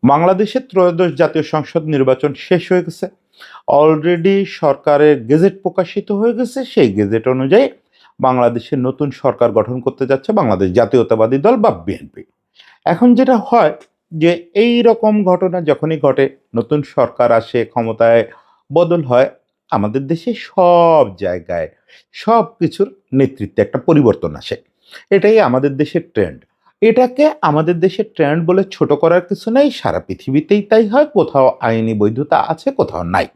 বাংলাদেশের ত্রয়োদশ জাতীয় সংসদ নির্বাচন শেষ হয়ে গেছে। অলরেডি সরকারের গেজেট প্রকাশিত হয়ে গেছে। সেই গেজেট অনুযায়ী বাংলাদেশের নতুন সরকার গঠন করতে যাচ্ছে বাংলাদেশ জাতীয়তাবাদী দল বা বিএনপি। এখন যেটা হয় যে এই রকম ঘটনা যখনই ঘটে, নতুন সরকার আসে, ক্ষমতায় বদল হয়, আমাদের দেশে সব জায়গায় সব কিছুর নেতৃত্বে একটা পরিবর্তন আসে। এটাই আমাদের দেশের ট্রেন্ড। এটাকে আমাদের দেশের ট্রেন্ড বলে ছোট করার কিছু নেই, সারা পৃথিবীতেই তাই হয়। কোথাও আইনি বৈধতা আছে, কোথাও নাই।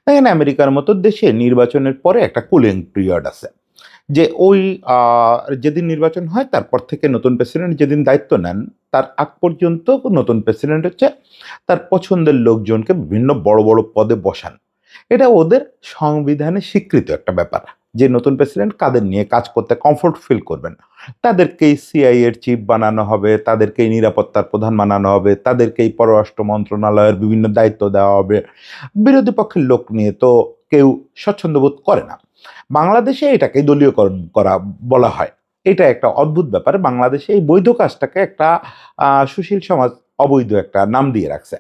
দেখেন, আমেরিকার মতো দেশে নির্বাচনের পরে একটা কুলিং পিরিয়ড আছে, যে ওই যেদিন নির্বাচন হয় তারপর থেকে নতুন প্রেসিডেন্ট যেদিন দায়িত্ব নেন তার আগ পর্যন্ত নতুন প্রেসিডেন্ট হচ্ছে তার পছন্দের লোকজনকে বিভিন্ন বড় বড় পদে বসান। এটা ওদের সংবিধানে স্বীকৃত একটা ব্যাপার, যে নতুন প্রেসিডেন্ট কাদের নিয়ে কাজ করতে কমফোর্ট ফিল করবেন। তাদেরকেই সিআই এর চিফ বানানো হবে, তাদেরকেই নিরাপত্তার প্রধান বানানো হবে, তাদেরকেই পররাষ্ট্র মন্ত্রণালয়ের বিভিন্ন দায়িত্ব দেওয়া হবে। বিরোধী পক্ষের লোক নিয়ে তো কেউ স্বচ্ছন্দ বোধ করে না। বাংলাদেশে এটাকে দলীয়করণ করা বলা হয়। এটা একটা অদ্ভুত ব্যাপার। বাংলাদেশে এই বৈধ কাজটাকে একটা সুশীল সমাজ অবৈধ একটা নাম দিয়ে রাখছে।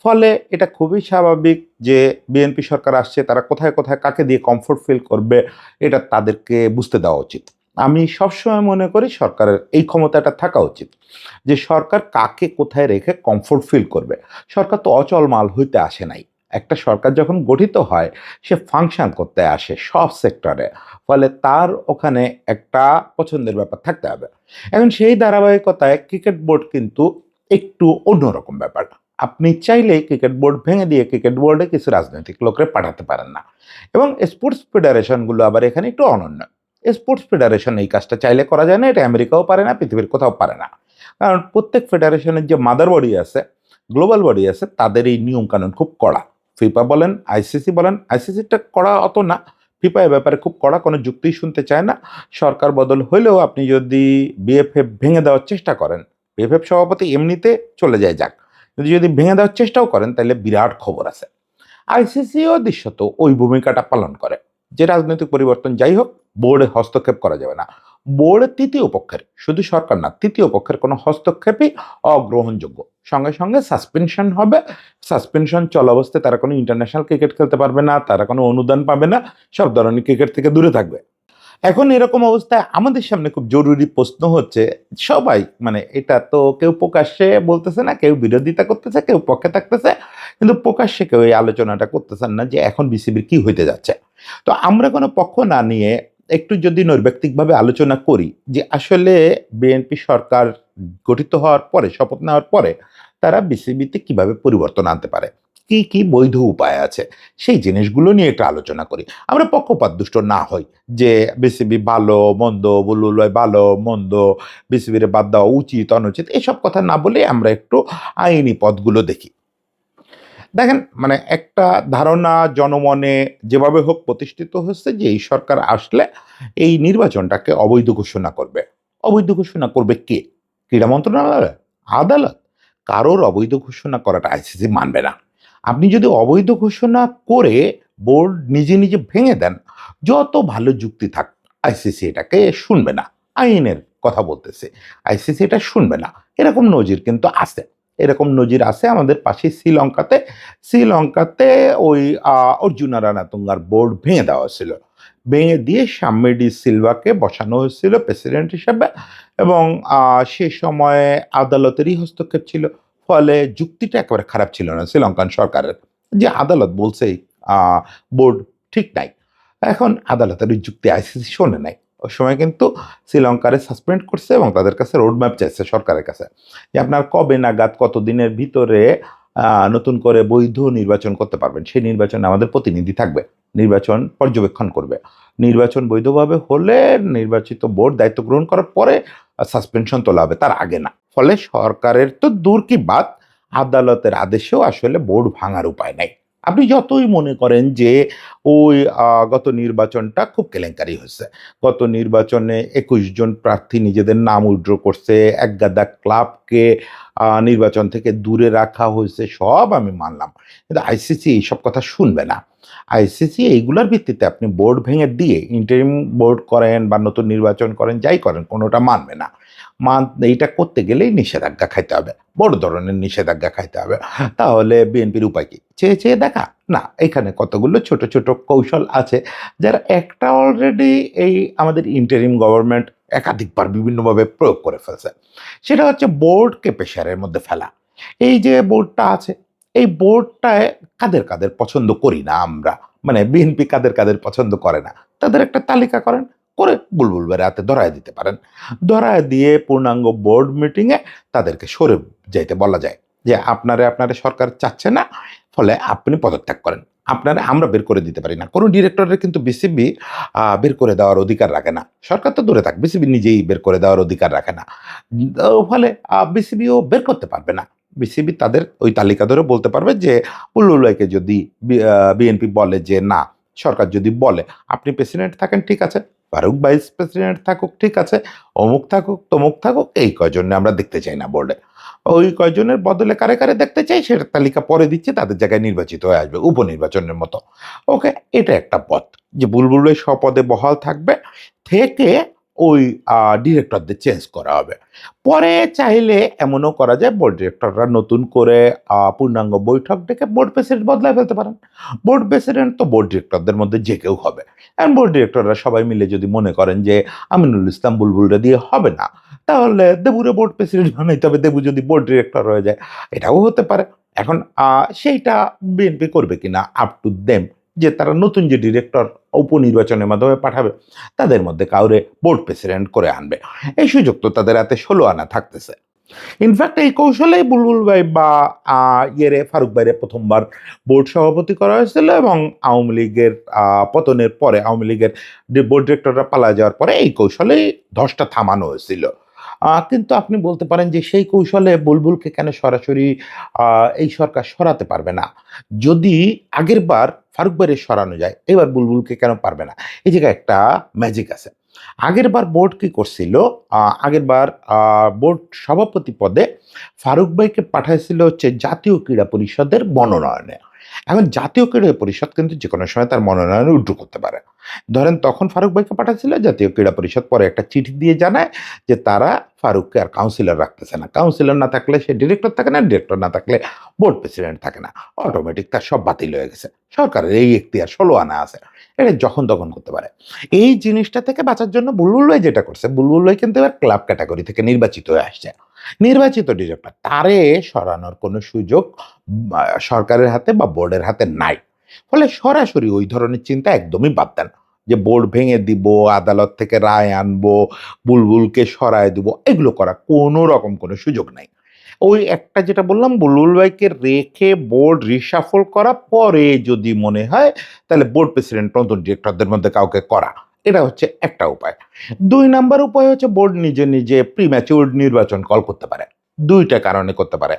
ফলে এটা খুবই স্বাভাবিক যে বিএনপি সরকার আসছে, তারা কোথায় কোথায় কাকে দিয়ে কমফোর্ট ফিল করবে, এটা তাদেরকে বুঝতে দেওয়া উচিত। আমি সবসময় মনে করি সরকারের এই ক্ষমতাটা থাকা উচিত, যে সরকার কাকে কোথায় রেখে কমফোর্ট ফিল করবে। সরকার তো অচল মাল হইতে আসে নাই। একটা সরকার যখন গঠিত হয়, সে ফাংশন করতে আসে সব সেক্টরে। ফলে তার ওখানে একটা পছন্দের ব্যাপার থাকতে হবে। এখন সেই ধারাবাহিকতায় ক্রিকেট বোর্ড কিন্তু একটু অন্যরকম ব্যাপার। আপনি চাইলেই ক্রিকেট বোর্ড ভেঙে দিয়ে ক্রিকেট বোর্ডে কিছু রাজনৈতিক লোকরে পাঠাতে পারেন না। এবং স্পোর্টস ফেডারেশনগুলো আবার এখানে একটু অনন্য। স্পোর্টস ফেডারেশন এই কাজটা চাইলে করা যায় না, এটা আমেরিকাও পারে না, পৃথিবীর কোথাও পারে না। কারণ প্রত্যেক ফেডারেশনের যে মাদার বডি আছে, গ্লোবাল বডি আছে, তাদের এই নিয়মকানুন খুব কড়া। ফিফা বলেন, আইসিসি বলেন, আইসিসিটা কড়া অত না, ফিফা এ ব্যাপারে খুব কড়া, কোনো যুক্তিই শুনতে চায় না। সরকার বদল হলেও আপনি যদি বিএফএফ ভেঙে দেওয়ার চেষ্টা করেন, বিএফএফ সভাপতি এমনিতে চলে যায় যাক, কিন্তু যদি ভেঙে দেওয়ার চেষ্টাও করেন তাহলে বিরাট খবর আছে। আইসিসিও দৃশ্যত ওই ভূমিকাটা পালন করে, যে রাজনৈতিক পরিবর্তন যাই হোক, বোর্ডে হস্তক্ষেপ করা যাবে না। বোর্ডে তৃতীয় পক্ষের, শুধু সরকার না, তৃতীয় পক্ষের কোনো হস্তক্ষেপই অগ্রহণযোগ্য। সঙ্গে সঙ্গে সাসপেনশন হবে। সাসপেনশন চলা অবস্থায় তারা কোনো ইন্টারন্যাশনাল ক্রিকেট খেলতে পারবে না, তারা কোনো অনুদান পাবে না, সব ধরনের ক্রিকেট থেকে দূরে থাকবে। এখন এরকম অবস্থায় আমাদের সামনে খুব জরুরি প্রশ্ন হচ্ছে, সবাই মানে এটা তো কেউ প্রকাশ্যে বলতেছে না, কেউ বিরোধিতা করতেছে, কেউ পক্ষে থাকতেছে, কিন্তু প্রকাশ্যে কেউ এই আলোচনাটা করতেছেন না যে এখন বিসিবির কি হইতে যাচ্ছে। তো আমরা কোনো পক্ষ না নিয়ে একটু যদি নৈর্ব্যক্তিকভাবে আলোচনা করি যে আসলে বিএনপি সরকার গঠিত হওয়ার পরে, শপথ নেওয়ার পরে তারা বিসিবিতে কিভাবে পরিবর্তন আনতে পারে, কি কি বৈধ উপায় আছে, সেই জিনিসগুলো নিয়ে একটা আলোচনা করি। আমরা পক্ষপাতদুষ্ট না হই যে বিসিবি ভালো মন্দ, বুলবুল ভাই ভালো মন্দ, বিসিবির বাদ দেওয়া উচিত অনুচিত, এসব কথা না বলে আমরা একটু আইনি পথগুলো দেখি। দেখেন, মানে একটা ধারণা জনমনে যেভাবে হোক প্রতিষ্ঠিত হচ্ছে যে এই সরকার আসলে এই নির্বাচনটাকে অবৈধ ঘোষণা করবে। অবৈধ ঘোষণা করবে কে? ক্রীড়া মন্ত্রণালয়? আদালত? কারোর অবৈধ ঘোষণা করাটা আইসিসি মানবে না। আপনি যদি অবৈধ ঘোষণা করে বোর্ড নিজে নিজে ভেঙে দেন, যত ভালো যুক্তি থাক, আইসিসি এটাকে শুনবে না। আইনের কথা বলতেছে, আইসিসি এটা শুনবে না। এরকম নজির কিন্তু আছে। এরকম নজির আছে আমাদের পাশে শ্রীলঙ্কাতে। শ্রীলঙ্কাতে ওই অর্জুনা রানাতুঙ্গার বোর্ড ভেঙে দেওয়া ছিল। ভেঙে দিয়ে সাম্মে ডি সিলভাকে বসানো হয়েছিল প্রেসিডেন্ট হিসেবে, এবং সে সময়ে আদালতেরই হস্তক্ষেপ ছিল। ফলে যুক্তিটা একেবারে খারাপ ছিল না শ্রীলঙ্কান সরকারের, যে আদালত বলছে বোর্ড ঠিক নাই। এখন আদালতের ওই যুক্তি আইসিসি শোনে নাই। ওই সময় কিন্তু শ্রীলঙ্কারে সাসপেন্ড করছে এবং তাদের কাছে রোড ম্যাপ চাইছে সরকারের কাছে, যে আপনার কবে নাগাদ কত দিনের ভিতরে নতুন করে বৈধ নির্বাচন করতে পারবেন, সেই নির্বাচনে আমাদের প্রতিনিধি থাকবে, নির্বাচন পর্যবেক্ষণ করবে। নির্বাচন বৈধভাবে হলে নির্বাচিত বোর্ড দায়িত্ব গ্রহণ করার পরে সাসপেনশন তোলা হবে, তার আগে না। ফলে সরকারের তো দূর কি বাদ, আদালতের আদেশেও আসলে বোর্ড ভাঙার উপায় নাই। আপনি যতই মনে করেন যে ওই গত নির্বাচনটা খুব কেলেঙ্কারি হয়েছে, গত নির্বাচনে ২১ জন প্রার্থী নিজেদের নাম উইথড্র করছে, একগাদা ক্লাবকে নির্বাচন থেকে দূরে রাখা হয়েছে, সব আমি মানলাম। কিন্তু আইসিসি এইসব কথা শুনবে না। আইসিসি এইগুলোর ভিত্তিতে আপনি বোর্ড ভেঙে দিয়ে ইন্টারিম বোর্ড করেন বা নতুন নির্বাচন করেন, যাই করেন, কোনোটা মানবে না। এইটা করতে গেলেই নিষেধাজ্ঞা খাইতে হবে, বড় ধরনের নিষেধাজ্ঞা খাইতে হবে। তাহলে বিএনপির উপায় কি? চেয়ে চেয়ে দেখা? না, এখানে কতগুলো ছোট ছোট কৌশল আছে, যারা একটা অলরেডি এই আমাদের ইন্টারিম গভর্নমেন্ট একাধিকবার বিভিন্নভাবে প্রয়োগ করে ফেলছে। সেটা হচ্ছে বোর্ডকে প্রেশারের মধ্যে ফেলা। এই যে বোর্ডটা আছে, এই বোর্ডটায় কাদের কাদের পছন্দ করি না আমরা, মানে বিএনপি কাদের কাদের পছন্দ করে না, তাদের একটা তালিকা করেন, করে বুলবুল ভাইয়ের হাতে ধরায় দিতে পারেন। ধরায় দিয়ে পূর্ণাঙ্গ বোর্ড মিটিংয়ে তাদেরকে সরে যাইতে বলা যায় যে আপনারা সরকার চাচ্ছে না, ফলে আপনি পদত্যাগ করেন। আমরা বের করে দিতে পারি না। কোনো ডিরেক্টরের কিন্তু বিসিবি বের করে দেওয়ার অধিকার রাখে না। সরকার তো দূরে থাক, বিসিবি নিজেই বের করে দেওয়ার অধিকার রাখে না। ফলে বিসিবিও বের করতে পারবে না। বিসিবি তাদের ওই তালিকা ধরে বলতে পারবে যে বুলবুল ভাইকে যদি বিএনপি বলে যে না, সরকার যদি বলে আপনি প্রেসিডেন্ট থাকেন, ঠিক আছে, ফারুক ভাইস প্রেসিডেন্ট থাকুক, ঠিক আছে, অমুক থাকুক তমুক থাকুক, এই কয়জনে আমরা দেখতে চাই না বোর্ডে। ওই কয়জনের বদলে কারে কারে দেখতে চাই সেটার তালিকা পরে দিচ্ছে, তাদের জায়গায় নির্বাচিত হয়ে আসবে উপনির্বাচনের মতো। ওকে, এটা একটা পথ যে বুলবুল ভাই স্বপদে বহাল থাকবে, থেকে ওই ডিরেক্টরদের চেঞ্জ করা হবে। পরে চাইলে এমনও করা যায় বোর্ড ডিরেক্টররা নতুন করে পূর্ণাঙ্গ বৈঠক ডেকে বোর্ড প্রেসিডেন্ট বদলায় ফেলতে পারেন। বোর্ড প্রেসিডেন্ট তো বোর্ড ডিরেক্টরদের মধ্যে যে কেউ হবে। এখন বোর্ড ডিরেক্টররা সবাই মিলে যদি মনে করেন যে আমিনুল ইসলাম বুলবুলরা দিয়ে হবে না, তাহলে দেবুরে বোর্ড প্রেসিডেন্ট বানাইতে হবে, দেবু যদি বোর্ড ডিরেক্টর হয়ে যায়, এটাও হতে পারে। এখন সেইটা বিএনপি করবে কিনা আপ টু দেম, যে তারা নতুন যে ডিরেক্টর উপনির্বাচনের মাধ্যমে পাঠাবে তাদের মধ্যে কাউরে বোর্ড প্রেসিডেন্ট করে আনবে। এই সুযোগ তো তাদের হাতে 16 আনা থাকতেছে। ইনফ্যাক্ট এই কৌশলেই বুলবুল ভাই বা ফারুক ভাইরে প্রথমবার বোর্ড সভাপতি করা হয়েছিল, এবং আওয়ামী লীগের পতনের পরে, আওয়ামী লীগের বোর্ড ডিরেক্টররা পালা যাওয়ার পরে এই কৌশলেই ধসটা থামানো হয়েছিল। কিন্তু আপনি বলতে পারেন যে সেই কৌশলে বুলবুলকে কেন সরাসরি এই সরকার সরাতে পারবে না? যদি আগের বার ফারুক ভাইয়ের সরানো যায়, এবার বুলবুলকে কেন পারবে না? এই জায়গায় একটা ম্যাজিক আছে। আগের বার বোর্ড কি করছিল? আগের বার বোর্ড সভাপতি পদে ফারুক ভাইকে পাঠাইছিল হচ্ছে জাতীয় ক্রীড়া পরিষদের মনোনয়নে। এখন জাতীয় ক্রীড়া পরিষদ কিন্তু যেকোনো সময় তার মনোনয়ন উইথড্র করতে পারে। ধরেন তখন ফারুক ভাইকে পাঠাচ্ছিল, জাতীয় ক্রীড়া পরিষদ পরে একটা চিঠি দিয়ে জানায় যে তারা ফারুককে আর কাউন্সিলর রাখতেছে না। কাউন্সিলর না থাকলে সে ডিরেক্টর থাকে না, ডিরেক্টর না থাকলে বোর্ড প্রেসিডেন্ট থাকে না। অটোমেটিক তার সব বাতিল হয়ে গেছে। সরকারের এই এখতিয়ার 16 আনা আছে। এটা যখন তখন করতে পারে। এই জিনিসটা থেকে বাঁচার জন্য বুলবুল ভাই যেটা করছে, বুলবুল ভাই কিন্তু এবার ক্লাব ক্যাটাগরি থেকে নির্বাচিত হয়ে আসছে। নির্বাচিত ডিরেক্টর, তারে সরানোর কোনো সুযোগ সরকারের হাতে বা বোর্ডের হাতে নাই। ফলে সরাসরি ওই ধরনের চিন্তা একদমই বাদ দেন, যে বোর্ড ভেঙে দিব, আদালত থেকে রায় আনবো, বুলবুলকে সরায় দিব, এগুলো করা কোনো রকম কোনো সুযোগ নাই। ওই একটা যেটা বললাম, বুলবুল ভাইকে রেখে বোর্ড রিশাফল করা, পরে যদি মনে হয় তাহলে বোর্ড প্রেসিডেন্ট নতুন ডিরেক্টরদের মধ্যে কাউকে করা, এটা হচ্ছে একটা উপায়। 2 নাম্বার উপায় হচ্ছে বোর্ড নিজে নিজে প্রিম্যাচিউর নির্বাচন কল করতে পারে। 2টা কারণে করতে পারে।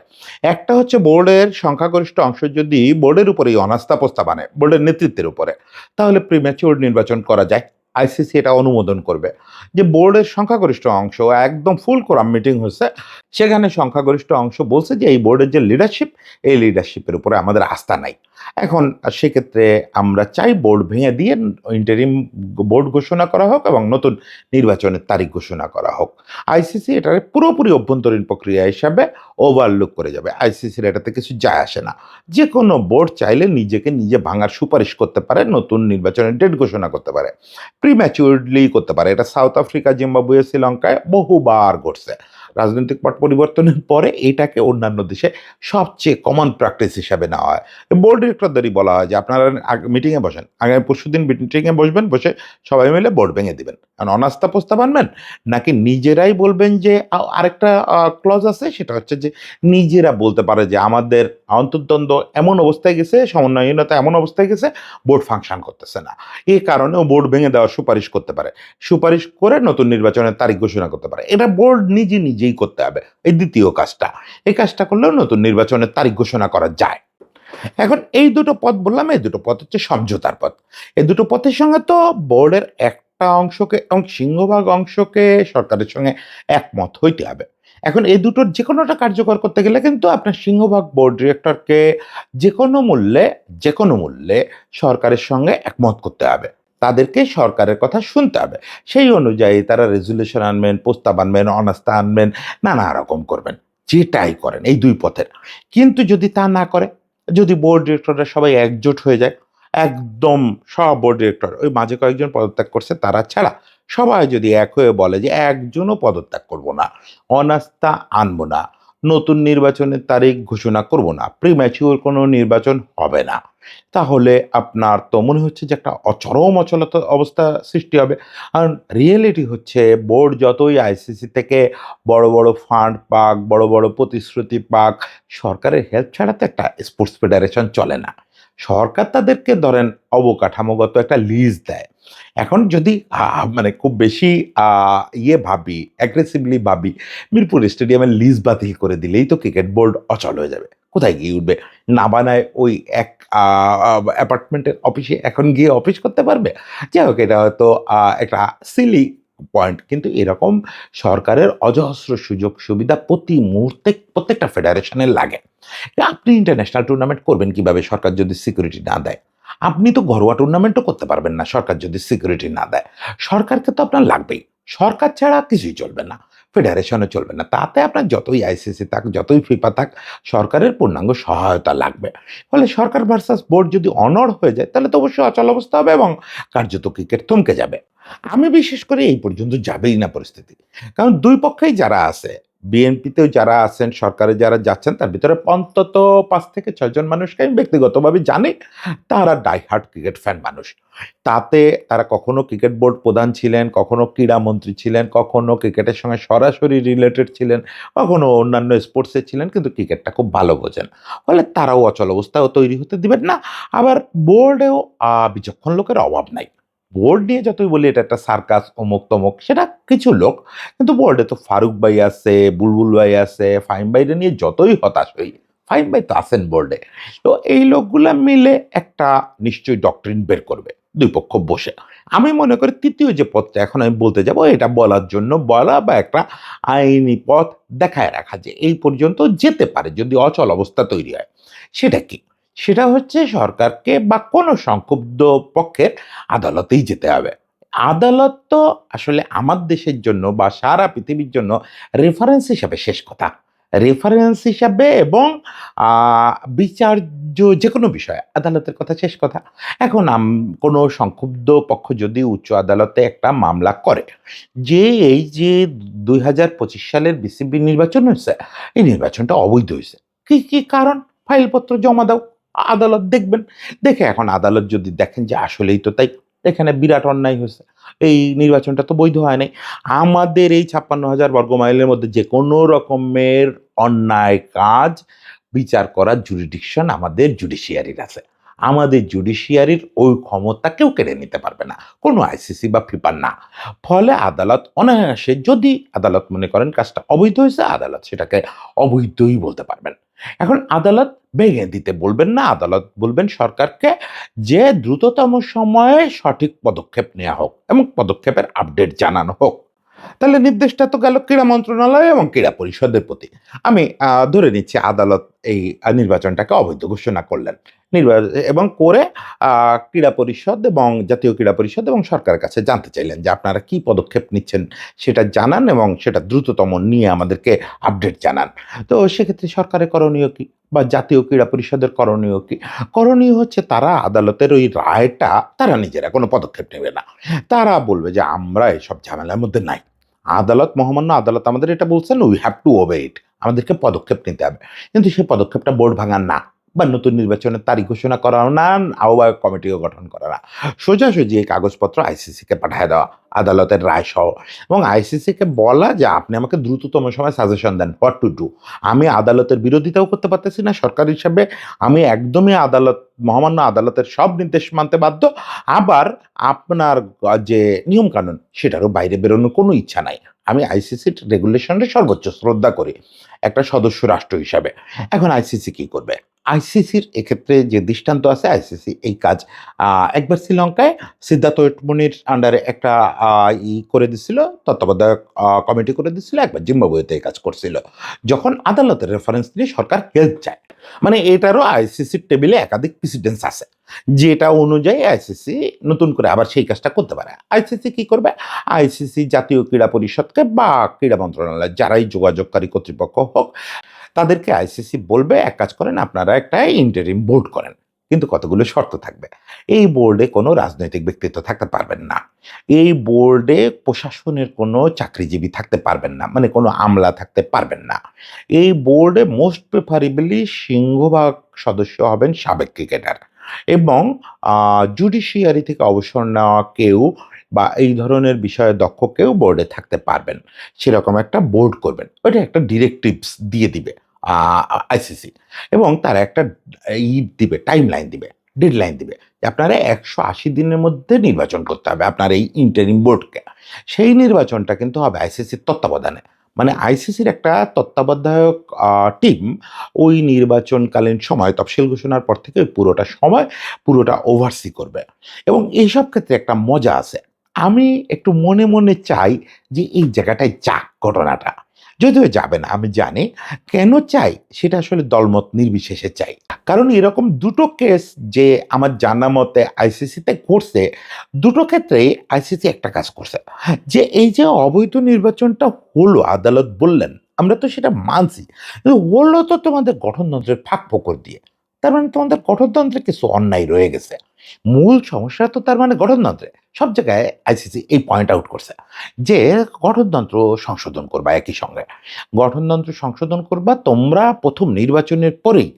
একটা হচ্ছে বোর্ডের সংখ্যাগরিষ্ঠ অংশ যদি বোর্ডের উপরেই অনাস্থা প্রস্তাব আনে, বোর্ডের নেতৃত্বের উপরে, তাহলে প্রিম্যাচিউর নির্বাচন করা যায়। আইসিসি এটা অনুমোদন করবে যে বোর্ডের সংখ্যাগরিষ্ঠ অংশ, একদম ফুল কোরাম মিটিং হয়েছে, সেখানে সংখ্যাগরিষ্ঠ অংশ বলছে যে এই বোর্ডের যে লিডারশিপ, এই লিডারশিপের উপরে আমাদের আস্থা নাই। এখন সেক্ষেত্রে আমরা চাই বোর্ড ভেঙে দিয়ে ইন্টারিম বোর্ড ঘোষণা করা হোক এবং নতুন নির্বাচনের তারিখ ঘোষণা করা হোক। আইসিসি এটাকে পুরোপুরি অভ্যন্তরীণ প্রক্রিয়া হিসাবে ওভারলুক করে যাবে। আইসিসির এটাতে কিছু যায় আসে না। যে কোনো বোর্ড চাইলে নিজেকে নিজে ভাঙার সুপারিশ করতে পারে, নতুন নির্বাচনের ডেট ঘোষণা করতে পারে, প্রিম্যাচিউরলি করতে পারে। এটা সাউথ আফ্রিকা, জিম্বাবুয়ে, শ্রীলঙ্কায় বহুবার ঘটছে। রাজনৈতিক পট পরিবর্তনের পরে এটাকে অন্যান্য দেশে সবচেয়ে কমন প্র্যাকটিস হিসাবে নেওয়া হয়। বোর্ড ডিরেক্টরদেরই বলা হয় যে আপনারা মিটিংয়ে বসেন, আগামী পরশুদিন মিটিংয়ে বসবেন, বসে সবাই মিলে বোর্ড ভেঙে দিবেন। কারণ অনাস্থা প্রস্তাব আনবেন, নাকি নিজেরাই বলবেন যে আরেকটা ক্লজ আছে, সেটা হচ্ছে যে নিজেরা বলতে পারে যে আমাদের অন্তর্দ্বন্দ্ব এমন অবস্থায় গেছে, সমন্বয়হীনতা এমন অবস্থায় গেছে, বোর্ড ফাংশন করতেছে না, এই কারণেও বোর্ড ভেঙে দেওয়ার সুপারিশ করতে পারে। সুপারিশ করে নতুন নির্বাচনের তারিখ ঘোষণা করতে পারে। এটা বোর্ড নিজে নিজেই করতে হবে। এই দ্বিতীয় কাজটা, এই কাজটা করলেও নতুন নির্বাচনের তারিখ ঘোষণা করা যায়। এখন এই দুটো পথ বললাম, এই দুটো পথ হচ্ছে সমঝোতার পথ। এই দুটো পথের সঙ্গে তো বোর্ডের একটা অংশকে এবং সিংহভাগ অংশকে সরকারের সঙ্গে একমত হইতে হবে। এখন এই দুটোর যে কোনোটা কার্যকর করতে গেলে কিন্তু আপনার সিংহভাগ বোর্ড ডিরেক্টরকে যে কোনো মূল্যে সরকারের সঙ্গে একমত করতে হবে। তাদেরকে সরকারের কথা শুনতে হবে। সেই অনুযায়ী তারা রেজুলেশন আনবেন, প্রস্তাব আনবেন, অনাস্থা আনবেন, নানা রকম করবেন। যেটাই করেন এই ২ পথের। কিন্তু যদি তা না করে, যদি বোর্ড ডিরেক্টররা সবাই একজোট হয়ে যায়, একদম সব বোর্ড ডিরেক্টর, ওই মাঝে কয়েকজন পদত্যাগ করছে তারা ছাড়া সবাই যদি এক হয়ে বলে যে একজনও পদত্যাগ করব না, অনাস্থা আনব না, নতুন নির্বাচনের তারিখ ঘোষণা করব না, প্রিম্যাচিউর কোনো নির্বাচন হবে না, তাহলে আপনার তো মনে হচ্ছে যে একটা চরম অচলতা অবস্থা সৃষ্টি হবে। কারণ রিয়েলিটি হচ্ছে বোর্ড যতই আইসিসি থেকে বড় বড় ফান্ড পাক, বড় বড় প্রতিশ্রুতি পাক, সরকারের হেল্প ছাড়া তো একটা স্পোর্টস ফেডারেশন চলে না। সরকার তাদেরকে ধরেন অবকাঠামোগত একটা লিজ দেয়। এখন যদি মানে খুব বেশি ভাবি, অ্যাগ্রেসিভলি ভাবি, মিরপুর স্টেডিয়ামের লিজ বাতিল করে দিলেই তো ক্রিকেট বোর্ড অচল হয়ে যাবে। কোথায় গিয়ে উঠবে? না বানায় ওই এক অ্যাপার্টমেন্টের অফিসে এখন গিয়ে অফিস করতে পারবে? যাই হোক, এটা হয়তো একটা সিলি পয়েন্ট। কিন্তু এরকম সরকারের অজস্র সুযোগ সুবিধা প্রতি মুহূর্তে প্রত্যেকটা ফেডারেশনের লাগে। আপনি ইন্টারন্যাশনাল টুর্নামেন্ট করবেন কিভাবে সরকার যদি সিকিউরিটি না দেয়? আপনি তো ঘরোয়া টুর্নামেন্টও করতে পারবেন না সরকার যদি সিকিউরিটি না দেয়। সরকারকে তো আপনার লাগবেই। সরকার ছাড়া কিছুই চলবে না। ফেডারেশনও চলবে না। তাতে আপনার যতই আইসিসি থাক, যতই ফিফা থাক, সরকারের পূর্ণাঙ্গ সহায়তা লাগবে। ফলে সরকার ভার্সাস বোর্ড যদি অনড় হয়ে যায় তাহলে তো অবশ্যই অচলাবস্থা হবে এবং কার্যত ক্রিকেট থমকে যাবে। আমি বিশেষ করে এই পর্যন্ত যাবেই না পরিস্থিতি। কারণ ২ পক্ষেই যারা আছে, বিএনপিতেও যারা আছেন, সরকারে যারা যাচ্ছেন, তার ভিতরে অন্তত ৫ থেকে ৬ জন মানুষকে আমি ব্যক্তিগতভাবে জানি, তারা ডাই হার্ড ক্রিকেট ফ্যান মানুষ। তাতে তারা কখনো ক্রিকেট বোর্ড প্রধান ছিলেন, কখনো ক্রীড়ামন্ত্রী ছিলেন, কখনো ক্রিকেটের সঙ্গে সরাসরি রিলেটেড ছিলেন, কখনো অন্যান্য স্পোর্টসে ছিলেন, কিন্তু ক্রিকেটটা খুব ভালো বোঝেন। ফলে তারাও অচলাবস্থাও তৈরি হতে দিবেন না। আবার বোর্ডেও বিচক্ষণ লোকের অভাব নাই। বোর্ড নিয়ে যতই বলি এটা একটা সার্কাস, অমুক তমুক, সেটা কিছু লোক। কিন্তু বোর্ডে তো ফারুক ভাই আছে, বুলবুল ভাই আছে, ফাহিম ভাইরে নিয়ে যতই হতাশ হই, ফাহিম ভাই তো আছেন বোর্ডে। তো এই লোকগুলা মিলে একটা নিশ্চয়ই ডক্ট্রিন বের করবে ২ পক্ষ বসে। আমি মনে করি ৩য় যে পথটা এখন আমি বলতে যাব, এটা বলার জন্য বলা বা একটা আইনি পথ দেখায় রাখা যে এই পর্যন্ত যেতে পারে যদি অচল অবস্থা তৈরি হয়। সেটা কি? সেটা হচ্ছে সরকারকে বা কোনো সংক্ষুব্ধ পক্ষের আদালতেই যেতে হবে। আদালত তো আসলে আমার দেশের জন্য বা সারা পৃথিবীর জন্য রেফারেন্স হিসাবে শেষ কথা। রেফারেন্স হিসাবে এবং আ বিচার্য যেকোনো বিষয়ে আদালতের কথা শেষ কথা। এখন কোনো সংক্ষুব্ধ পক্ষ যদি উচ্চ আদালতে একটা মামলা করে যে এই যে ২০২৫ সালের বিসিবি নির্বাচন হয়েছে, এই নির্বাচনটা অবৈধ হইছে। কি কারণ? ফাইলপত্র জমা দাও। আদালত দেখবেন। দেখে এখন আদালত যদি দেখেন যে আসলেই তো তাই, এখানে বিরাট অন্যায় হয়েছে। এই নির্বাচনটা তো বৈধ হয় নাই। আমাদের এই ৫৬,০০০ বর্গমাইলের মধ্যে যেকোনো রকমের অন্যায় কাজ বিচার করার জুরিডিকশন আমাদের জুডিশিয়ারির আছে। আমাদের জুডিশিয়ারির ওই ক্ষমতা কেউ কেড়ে নিতে পারবে না। কোনো আইসিসি বা ফিফার না। ফলে আদালত অনায়াসে, যদি আদালত মনে করেন কাজটা অবৈধ হয়েছে, আদালত সেটাকে অবৈধই বলতে পারবেন। এখন আদালত ভেঙে দিতে বলবেন না, আদালত বলবেন সরকারকে যে দ্রুততম সময়ে সঠিক পদক্ষেপ নেওয়া হোক এবং পদক্ষেপের আপডেট জানানো হোক। তাহলে নির্দেশটা তো গেল ক্রীড়া মন্ত্রণালয় এবং ক্রীড়া পরিষদের প্রতি। আমি ধরে নিচ্ছি আদালত এই নির্বাচনটাকে অবৈধ ঘোষণা করলেন। নির্বা এবং করে ক্রীড়া পরিষদ এবং জাতীয় ক্রীড়া পরিষদ এবং সরকারের কাছে জানতে চাইলেন যে আপনারা কি পদক্ষেপ নিচ্ছেন সেটা জানান এবং সেটা দ্রুততম নিয়ে আমাদেরকে আপডেট জানান। তো সেক্ষেত্রে সরকারের করণীয় কি? বা জাতীয় ক্রীড়া পরিষদের করণীয় কি? করণীয় হচ্ছে তারা আদালতের ওই রায়টা তারা নিজেরা কোনো পদক্ষেপ নেবে না। তারা বলবে যে আমরা এসব ঝামেলার মধ্যে নাই। আদালত, মহামান্য আদালত আমাদের এটা বলছেন, উই হ্যাভ টু ওবে ইট। আমাদেরকে পদক্ষেপ নিতে হবে। কিন্তু সেই পদক্ষেপটা বোর্ড ভাঙা না বা নতুন নির্বাচনের তারিখ ঘোষণা করাও না, আহ্বায়ক কমিটিও গঠন করা না। সোজাসুজি এই কাগজপত্র আইসিসিকে পাঠায় দেওয়া আদালতের রায় সহ এবং আইসিসিকে বলা যে আপনি আমাকে দ্রুততম সময় সাজেশন দেন হোয়াট টু ডু। আমি আদালতের বিরোধিতাও করতে পারতেছি না সরকার হিসাবে। আমি একদমই মহামান্য আদালতের সব নির্দেশ মানতে বাধ্য। আবার আপনার যে নিয়মকানুন সেটারও বাইরে বেরোনোর কোনো ইচ্ছা নাই। আমি আইসিসির রেগুলেশনের সর্বোচ্চ শ্রদ্ধা করি একটা সদস্য রাষ্ট্র হিসাবে। এখন আইসিসি কি করবে? আইসিসির এক্ষেত্রে যে দৃষ্টান্ত আছে, আইসিসি এই কাজ একবার শ্রীলঙ্কায় সিদ্ধার্থ ওয়েটমনির আন্ডারে একটা করে দিছিল, তত্ত্বাবধায়ক কমিটি করে দিছিল, একবার জিম্বাবুয়েতে এই কাজ করছিল, যখন আদালতের রেফারেন্স নিয়ে সরকার হেল্প চায়। মানে এটারও আইসিসির টেবিলে একাধিক প্রেসিডেন্স আছে, যেটা অনুযায়ী আইসিসি নতুন করে আবার সেই কাজটা করতে পারে। আইসিসি কি করবে? আইসিসি জাতীয় ক্রীড়া পরিষদকে বা ক্রীড়া মন্ত্রণালয় যারাই যোগাযোগকারী কর্তৃপক্ষ হোক, তাদেরকে আইসিসি বলবে, এক কাজ করেন আপনারা একটা ইন্টারিম বোর্ড করেন, কিন্তু কতগুলো শর্ত থাকবে। এই বোর্ডে কোনো রাজনৈতিক ব্যক্তিত্ব থাকতে পারবেন না, এই বোর্ডে প্রশাসনের কোনো চাকরিজীবী থাকতে পারবেন না, মানে কোনো আমলা থাকতে পারবেন না। এই বোর্ডে মোস্ট প্রেফারেবলি সিংহভাগ সদস্য হবেন সাবেক ক্রিকেটার, এবং জুডিশিয়ারি থেকে অবসর নেওয়া কেউ বা এই ধরনের বিষয়ে দক্ষ কেউ বোর্ডে থাকতে পারবেন, সেরকম একটা বোর্ড করবেন। ওইটা একটা ডিরেক্টিভস দিয়ে দিবে আইসিসি, এবং তারা একটা দিবে, টাইম লাইন দিবে, ডেডলাইন দিবে, যে আপনারা 180 দিনের মধ্যে নির্বাচন করতে হবে আপনার এই ইন্টারিম বোর্ডকে। সেই নির্বাচনটা কিন্তু হবে আইসিসির তত্ত্বাবধানে, মানে আইসিসির একটা তত্ত্বাবধায়ক টিম ওই নির্বাচনকালীন সময় তফসিল ঘোষণার পর থেকে ওই পুরোটা সময় পুরোটা ওভারসি করবে। এবং এইসব ক্ষেত্রে একটা মজা আছে, আমি একটু মনে মনে চাই যে এই জায়গাটায় যাক ঘটনাটা, যদিও যাবে না আমি জানি। কেন চাই সেটা আসলে দলমত নির্বিশেষে চাই, কারণ এরকম দুটো কেস যে আমার জানা মতে আইসিসিতে করছে, দুটো ক্ষেত্রেই আইসিসি একটা কাজ করছে, যে এই যে অবৈধ নির্বাচনটা হলো, আদালত বললেন আমরা তো সেটা মানছি, কিন্তু হলো তো তোমাদের গঠনতন্ত্রের ফাঁক ফোকর দিয়ে, তার মানে তোমাদের গঠনতন্ত্রে কিছু অন্যায় রয়ে গেছে। মূল সমস্যা তো তার মানে গঠনতন্ত্রে। সব জায়গায় আইসিসি এই পয়েন্ট আউট করছে যে গঠনতন্ত্র সংশোধন করবা, একই সঙ্গে গঠনতন্ত্র সংশোধন করবা তোমরা প্রথম নির্বাচনের পরেই।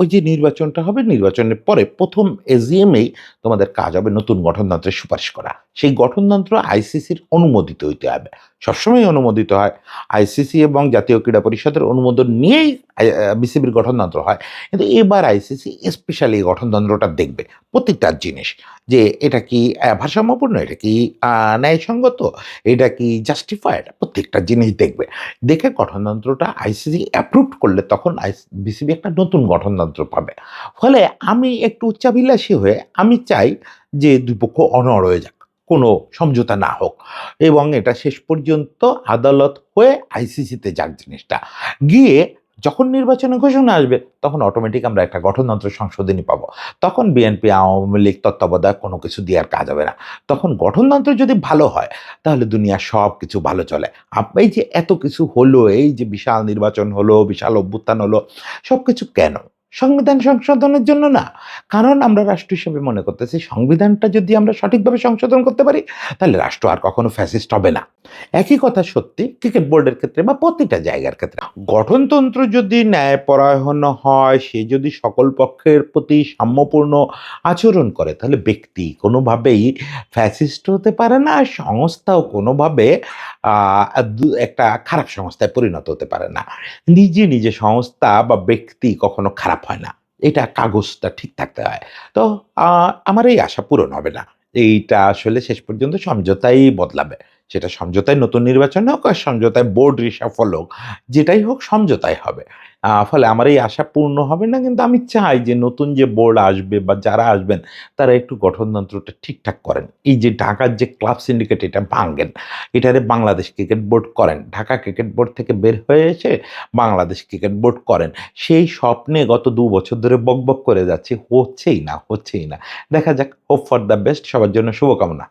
ওই যে নির্বাচনটা হবে, নির্বাচনের পরে প্রথম এজিএমেই তোমাদের কাজ হবে নতুন গঠনতন্ত্রের সুপারিশ করা। সেই গঠনতন্ত্র আইসিসির অনুমোদিত হইতে হবে, সবসময় অনুমোদিত হয়। আইসিসি এবং জাতীয় ক্রীড়া পরিষদের অনুমোদন নিয়েই বিসিবির গঠনতন্ত্র হয়, কিন্তু এবার আইসিসি স্পেশালি এই গঠনতন্ত্রটা দেখবে প্রত্যেকটা জিনিস, যে এটা কি ভারসাম্যপূর্ণ, এটা কি ন্যায়সঙ্গত, এটা কি জাস্টিফাইড, প্রত্যেকটা জিনিস দেখবে। দেখে গঠনতন্ত্রটা আইসিসি অ্যাপ্রুভ করলে তখন বিসিবি একটা নতুন গঠনতন্ত্র পাবে। ফলে আমি একটু উচ্চাভিলাষী হয়ে আমি চাই যে দুই পক্ষ অনড় হয়ে যাক, কোনো সমঝোতা না হোক, এবং এটা শেষ পর্যন্ত আদালত হয়ে আইসিসিতে যাক জিনিসটা, গিয়ে যখন নির্বাচনের ঘোষণা আসবে তখন অটোমেটিক আমরা একটা গঠনতন্ত্র সংশোধনী পাবো। তখন বিএনপি আওয়ামী লীগ তত্ত্বাবধায়ক কোনো কিছু দেওয়ার কাজ হবে না। তখন গঠনতন্ত্র যদি ভালো হয় তাহলে দুনিয়ার সব কিছু ভালো চলে। এই যে এত কিছু হলো, এই যে বিশাল নির্বাচন হলো, বিশাল অভ্যুত্থান হলো, সব কিছু কেন? সংবিধান সংশোধনের জন্য না। কারণ আমরা রাষ্ট্র হিসেবে মনে করতেছি সংবিধানটা যদি আমরা সঠিকভাবে সংশোধন করতে পারি তাহলে রাষ্ট্র আর কখনো ফ্যাসিস্ট হবে না। একই কথা সত্যি ক্রিকেট বোর্ডের ক্ষেত্রে বা প্রতিটা জায়গার ক্ষেত্রে। গঠনতন্ত্র যদি ন্যায়পরায়ণ হয়, সে যদি সকল পক্ষের প্রতি সাম্যপূর্ণ আচরণ করে, তাহলে ব্যক্তি কোনোভাবেই ফ্যাসিস্ট হতে পারে না, আর সংস্থাও কোনোভাবে একটা খারাপ সংস্থায় পরিণত হতে পারে না। নিজে নিজে সংস্থা বা ব্যক্তি কখনো খারাপ হয় না, এটা কাগজটা ঠিক থাকতে হয়। তো আমার এই আশা পূরণ হবে না, এইটা আসলে শেষ পর্যন্ত সমঝোতাই বদলাবে। সেটা সমঝোতায় নতুন নির্বাচন হোক আর সমঝোতায় বোর্ড রিশাফল হোক, যেটাই হোক সমঝোতাই হবে। ফলে আমার এই আশা পূর্ণ হবে না, কিন্তু আমি চাই যে নতুন যে বোর্ড আসবে বা যারা আসবেন তারা একটু গঠনতন্ত্রটা ঠিকঠাক করেন। এই যে ঢাকার যে ক্লাব সিন্ডিকেট, এটা ভাঙেন, এটারে বাংলাদেশ ক্রিকেট বোর্ড করেন, ঢাকা ক্রিকেট বোর্ড থেকে বের হয়ে এসে বাংলাদেশ ক্রিকেট বোর্ড করেন। সেই স্বপ্নে গত 2 বছর ধরে বকবক করে যাচ্ছি, হচ্ছেই না, হচ্ছেই না। দেখা যাক, হোপ ফর দ্য বেস্ট, সবার জন্য শুভকামনা।